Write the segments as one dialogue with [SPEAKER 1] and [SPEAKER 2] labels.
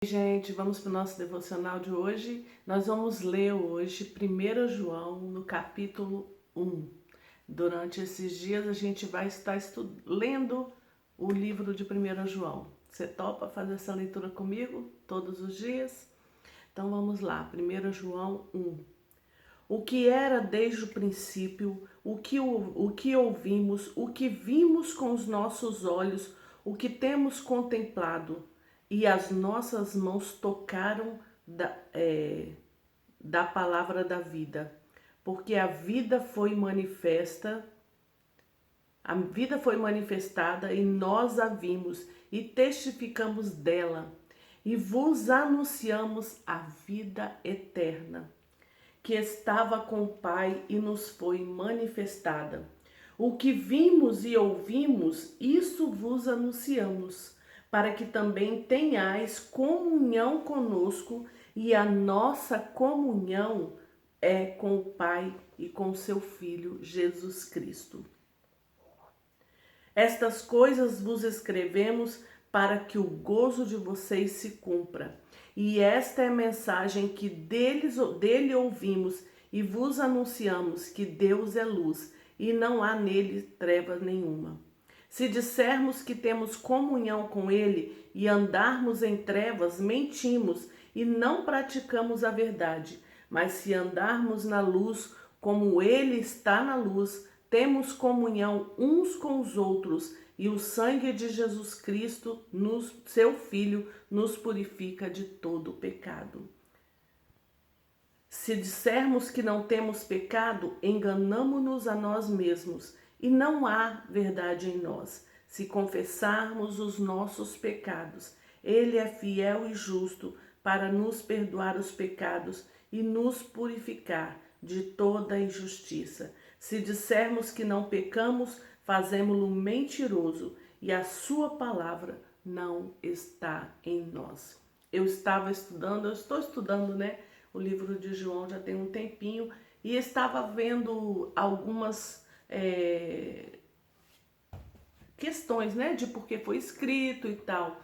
[SPEAKER 1] Gente, vamos para o nosso devocional de hoje. Nós vamos ler hoje 1 João no capítulo 1. Durante esses dias a gente vai estar lendo o livro de 1 João. Você topa fazer essa leitura comigo todos os dias? Então vamos lá, 1 João 1. O que era desde o princípio, o que ouvimos, o que vimos com os nossos olhos, o que temos contemplado, e as nossas mãos tocaram da palavra da vida, porque a vida foi manifestada e nós a vimos e testificamos dela e vos anunciamos a vida eterna, que estava com o Pai e nos foi manifestada. O que vimos e ouvimos, isso vos anunciamos, para que também tenhais comunhão conosco, e a nossa comunhão é com o Pai e com seu Filho Jesus Cristo. Estas coisas vos escrevemos para que o gozo de vocês se cumpra. E esta é a mensagem que dele ouvimos e vos anunciamos, que Deus é luz e não há nele treva nenhuma. Se dissermos que temos comunhão com ele e andarmos em trevas, mentimos e não praticamos a verdade. Mas se andarmos na luz, como ele está na luz, temos comunhão uns com os outros, e o sangue de Jesus Cristo, seu Filho, nos purifica de todo pecado. Se dissermos que não temos pecado, enganamo-nos a nós mesmos, e não há verdade em nós. Se confessarmos os nossos pecados, ele é fiel e justo para nos perdoar os pecados e nos purificar de toda injustiça. Se dissermos que não pecamos, fazemo-lo mentiroso e a sua palavra não está em nós. Eu estou estudando, né, o livro de João já tem um tempinho e estava vendo algumas questões, né, de por que foi escrito e tal.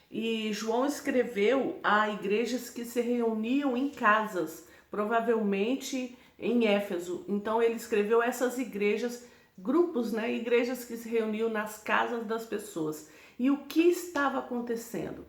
[SPEAKER 1] E João escreveu a igrejas que se reuniam em casas, provavelmente em Éfeso. Então ele escreveu essas igrejas, grupos, né, igrejas que se reuniam nas casas das pessoas. E o que estava acontecendo?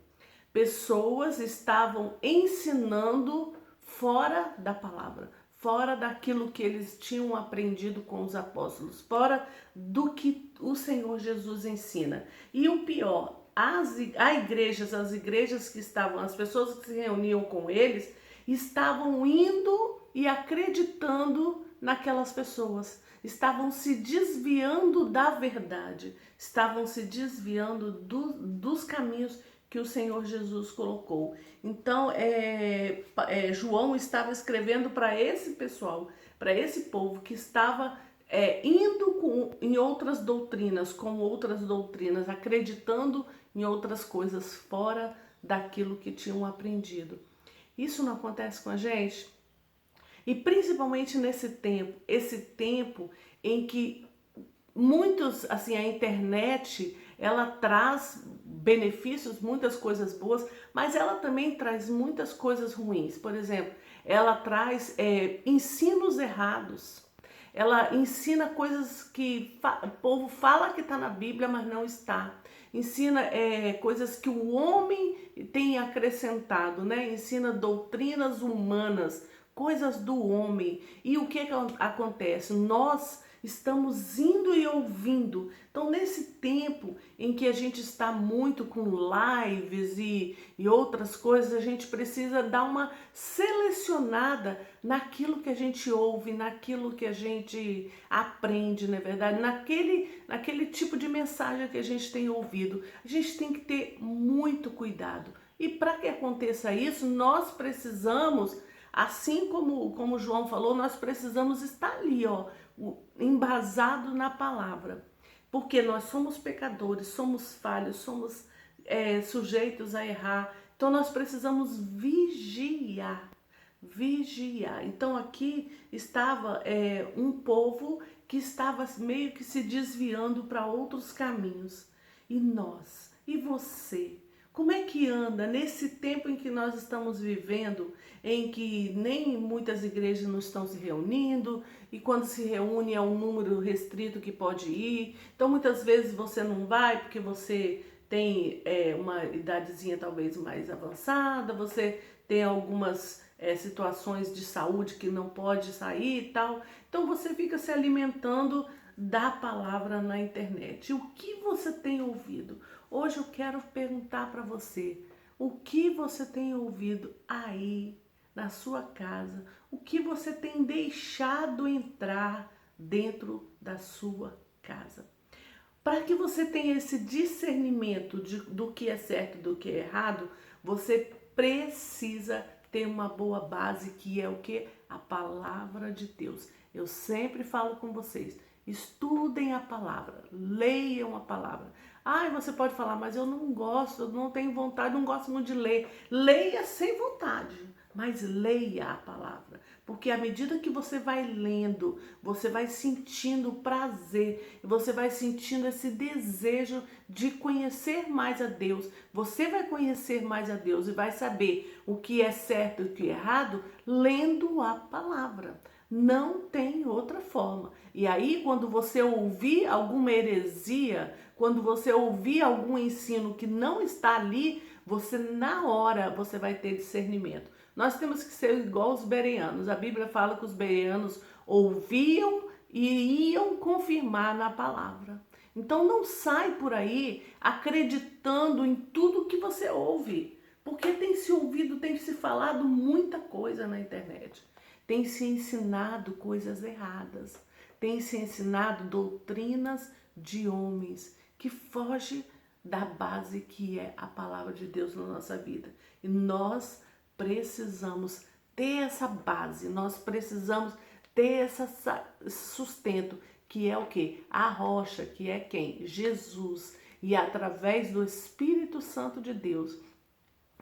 [SPEAKER 1] Pessoas estavam ensinando fora da palavra, fora daquilo que eles tinham aprendido com os apóstolos, fora do que o Senhor Jesus ensina. E o pior, as igrejas que estavam, as pessoas que se reuniam com eles, estavam indo e acreditando naquelas pessoas, estavam se desviando da verdade, estavam se desviando dos caminhos que o Senhor Jesus colocou. Então, João estava escrevendo para esse pessoal, para esse povo que estava indo em outras doutrinas, com outras doutrinas, acreditando em outras coisas fora daquilo que tinham aprendido. Isso não acontece com a gente? E principalmente esse tempo em que muitos, assim, a internet, ela traz benefícios, muitas coisas boas, mas ela também traz muitas coisas ruins. Por exemplo, ela traz ensinos errados. Ela ensina coisas que o povo fala que está na Bíblia, mas não está. Ensina coisas que o homem tem acrescentado, né? Ensina doutrinas humanas, coisas do homem. E o que acontece? Nós estamos indo e ouvindo. Então, nesse tempo em que a gente está muito com lives e outras coisas, a gente precisa dar uma selecionada naquilo que a gente ouve, naquilo que a gente aprende, não é verdade? Naquele tipo de mensagem que a gente tem ouvido. A gente tem que ter muito cuidado. E para que aconteça isso, nós precisamos, assim como João falou, nós precisamos estar ali, ó, embasado na palavra, porque nós somos pecadores, somos falhos, somos sujeitos a errar, então nós precisamos vigiar. Então aqui estava um povo que estava meio que se desviando para outros caminhos. E nós, e você, Como é que anda nesse tempo em que nós estamos vivendo, em que nem muitas igrejas não estão se reunindo, e quando se reúne é um número restrito que pode ir. Então muitas vezes você não vai porque você tem uma idadezinha talvez mais avançada, você tem algumas situações de saúde que não pode sair e tal. Então você fica se alimentando da palavra na internet. O que você tem ouvido? Hoje eu quero perguntar para você, o que você tem ouvido aí na sua casa? O que você tem deixado entrar dentro da sua casa? Para que você tenha esse discernimento do que é certo e do que é errado, você precisa ter uma boa base, que é o que? A palavra de Deus. Eu sempre falo com vocês, estudem a palavra, leiam a palavra. Ai, você pode falar, mas eu não gosto, eu não tenho vontade, não gosto muito de ler. Leia sem vontade, mas leia a palavra. Porque à medida que você vai lendo, você vai sentindo prazer, você vai sentindo esse desejo de conhecer mais a Deus. Você vai conhecer mais a Deus e vai saber o que é certo e o que é errado lendo a palavra. Não tem outra forma. E aí, quando você ouvir alguma heresia, quando você ouvir algum ensino que não está ali, você na hora você vai ter discernimento. Nós temos que ser igual os bereanos. A Bíblia fala que os bereanos ouviam e iam confirmar na palavra. Então não sai por aí acreditando em tudo que você ouve, porque tem se ouvido, tem se falado muita coisa na internet. Tem se ensinado coisas erradas, tem se ensinado doutrinas de homens que fogem da base que é a palavra de Deus na nossa vida. E nós precisamos ter essa base, nós precisamos ter esse sustento, que é o quê? A rocha, que é quem? Jesus. E através do Espírito Santo de Deus,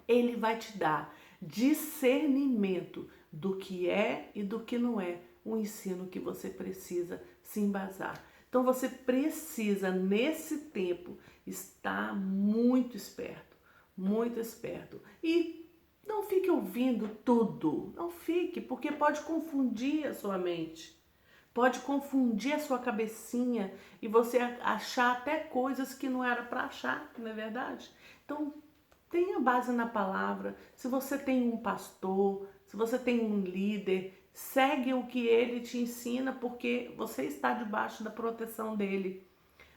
[SPEAKER 1] ele vai te dar discernimento do que é e do que não é o ensino que você precisa se embasar. Então você precisa, nesse tempo, estar muito esperto, muito esperto. E não fique ouvindo tudo, não fique, porque pode confundir a sua mente, pode confundir a sua cabecinha e você achar até coisas que não era para achar, não é verdade? Então, tenha base na palavra. Se você tem um pastor, se você tem um líder, segue o que ele te ensina, porque você está debaixo da proteção dele.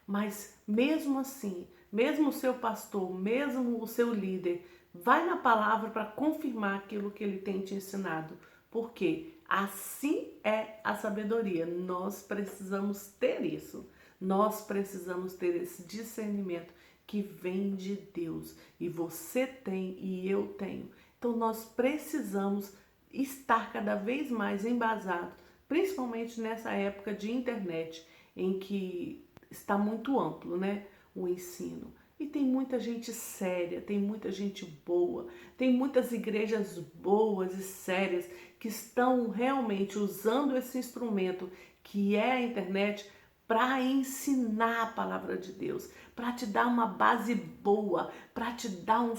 [SPEAKER 1] Mas mesmo assim, mesmo o seu pastor, mesmo o seu líder, vai na palavra para confirmar aquilo que ele tem te ensinado. Porque assim é a sabedoria. Nós precisamos ter isso. Nós precisamos ter esse discernimento que vem de Deus. E você tem e eu tenho. Então nós precisamos estar cada vez mais embasados, principalmente nessa época de internet, em que está muito amplo, né, o ensino. E tem muita gente séria, tem muita gente boa, tem muitas igrejas boas e sérias que estão realmente usando esse instrumento que é a internet para ensinar a palavra de Deus, para te dar uma base boa, para te dar um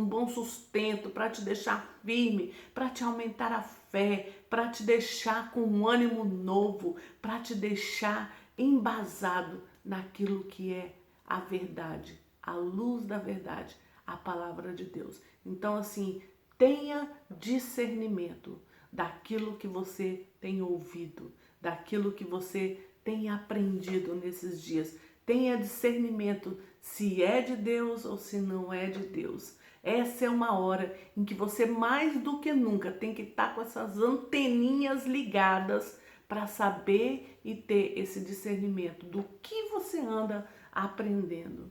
[SPEAKER 1] bom sustento, para te deixar firme, para te aumentar a fé, para te deixar com um ânimo novo, para te deixar embasado naquilo que é a verdade, a luz da verdade, a palavra de Deus. Então, assim, tenha discernimento daquilo que você tem ouvido, daquilo que você tem aprendido nesses dias. Tenha discernimento se é de Deus ou se não é de Deus. Essa é uma hora em que você mais do que nunca tem que estar com essas anteninhas ligadas para saber e ter esse discernimento do que você anda aprendendo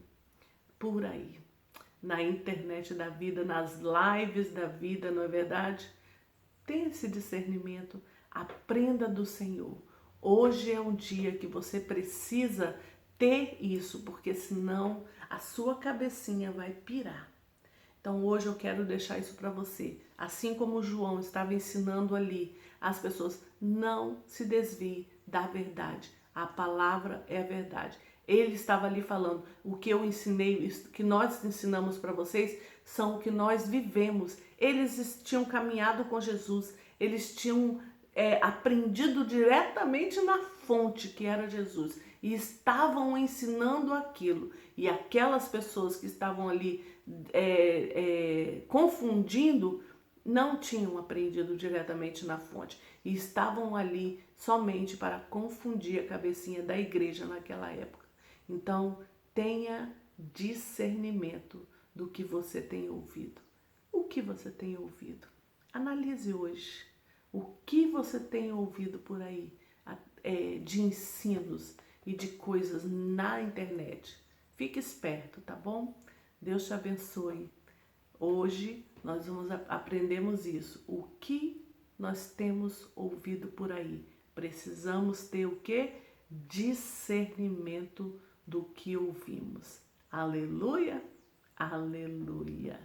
[SPEAKER 1] por aí, na internet da vida, nas lives da vida, não é verdade? Tenha esse discernimento, aprenda do Senhor. Hoje é um dia que você precisa ter isso, porque senão a sua cabecinha vai pirar. Então hoje eu quero deixar isso para você. Assim como João estava ensinando ali as pessoas, não se desvie da verdade. A palavra é a verdade. Ele estava ali falando, o que eu ensinei, o que nós ensinamos para vocês, são o que nós vivemos. Eles tinham caminhado com Jesus, eles tinham aprendido diretamente na fonte, que era Jesus, e estavam ensinando aquilo. E aquelas pessoas que estavam ali confundindo, não tinham aprendido diretamente na fonte e estavam ali somente para confundir a cabecinha da igreja naquela época. Então, tenha discernimento do que você tem ouvido. O que você tem ouvido? Analise hoje o que você tem ouvido por aí de ensinos e de coisas na internet. Fique esperto, tá bom? Deus te abençoe. Hoje nós aprendemos isso. O que nós temos ouvido por aí? Precisamos ter o quê? Discernimento do que ouvimos. Aleluia, aleluia.